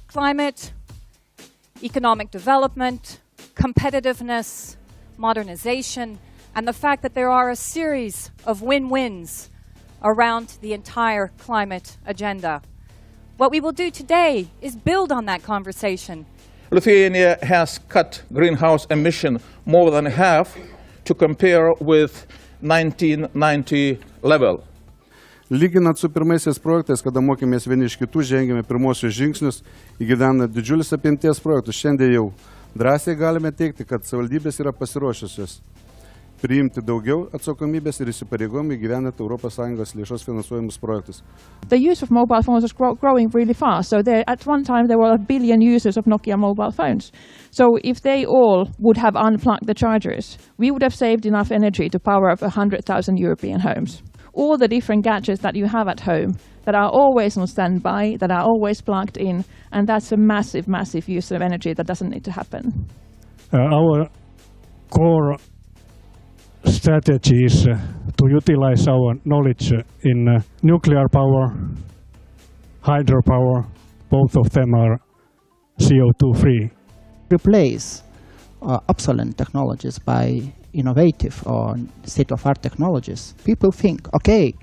climate, economic development, competitiveness, modernization, and the fact that there are a series of win-wins around the entire climate agenda. What we will do today is build on that conversation. Lithuania has cut greenhouse emission more than half to compare with 1990 level. Lyginant su pirmaisiais projektais, kada mokėmės vieni iš kitų, žengėme pirmosius žingsnius, įgyvendinant didžiulis apimties projektus. Šiandien jau drąsiai galime teikti, kad savivaldybės yra pasiruošusios priimti daugiau atsakomybės ir įsipareigojimų įgyvendinti ES lėšos finansuojamus projektus. The use of mobile phones is growing really fast. So at one time there were 1 billion users of Nokia mobile phones. So if they all would have unplugged the chargers, we would have saved enough energy to power up 100,000 European homes. All the different gadgets that you have at home that are always on standby, that are always plugged in, and that's a massive, massive use of energy that doesn't need to happen. Our core strategy is to utilize our knowledge in nuclear power, hydropower. Both of them are CO2 free. Replace obsolete technologies by innovative or state-of-art technologies. People think, okay,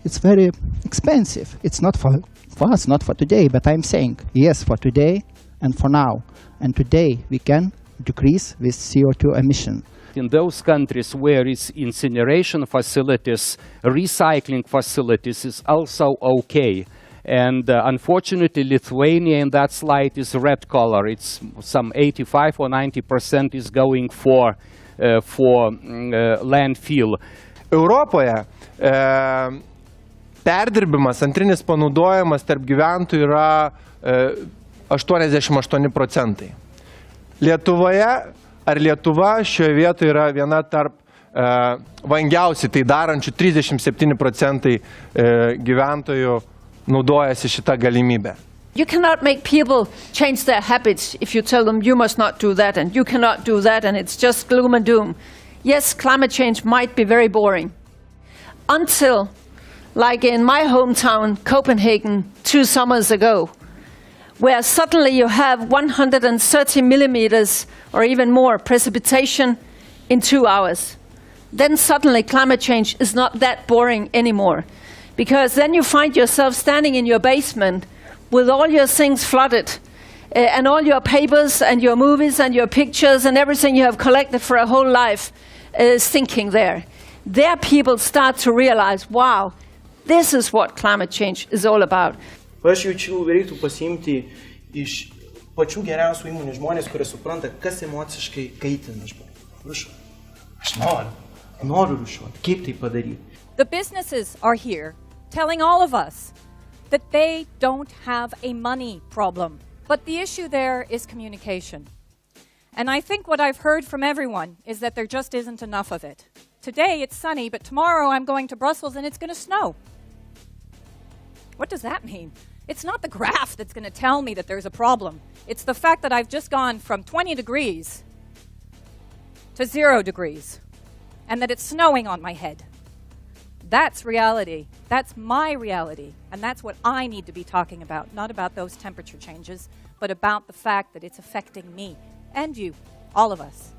it's very expensive. It's not for us, not for today, but I'm saying, yes, for today and for now. And today we can decrease this CO2 emission. In those countries where it's incineration facilities, recycling facilities is also okay. And unfortunately, Lithuania in that slide is red color. It's some 85 or 90% is going for landfill. Europoje perdirbimas, antrinis panaudojimas tarp gyventojų yra 88%. Lietuva šioje vietoje yra viena tarp vangiausiai tai darančių 37% gyventojų naudojasi šitą galimybę. You cannot make people change their habits if you tell them you must not do that and you cannot do that and it's just gloom and doom. Yes, climate change might be very boring. Until, like in my hometown, Copenhagen, 2 summers ago, where suddenly you have 130 millimeters or even more precipitation in 2 hours. Then suddenly climate change is not that boring anymore. Because then you find yourself standing in your basement with all your things flooded and all your papers and your movies and your pictures and everything you have collected for a whole life sinking there. There people start to realize, wow, this is what climate change is all about. Aš jaučiu, reiktų pasiimti iš pačių geriausių įmonių žmonės, kurie supranta, kas emociškai kaitina žmonės. Rūšiuoti. Aš noriu rūšiuoti. Kaip tai padaryti? The businesses are here telling all of us that they don't have a money problem. But the issue there is communication. And I think what I've heard from everyone is that there just isn't enough of it. Today it's sunny, but tomorrow I'm going to Brussels and it's going to snow. What does that mean? It's not the graph that's going to tell me that there's a problem. It's the fact that I've just gone from 20 degrees to 0 degrees and that it's snowing on my head. That's reality. That's my reality. And that's what I need to be talking about. Not about those temperature changes, but about the fact that it's affecting me and you, all of us.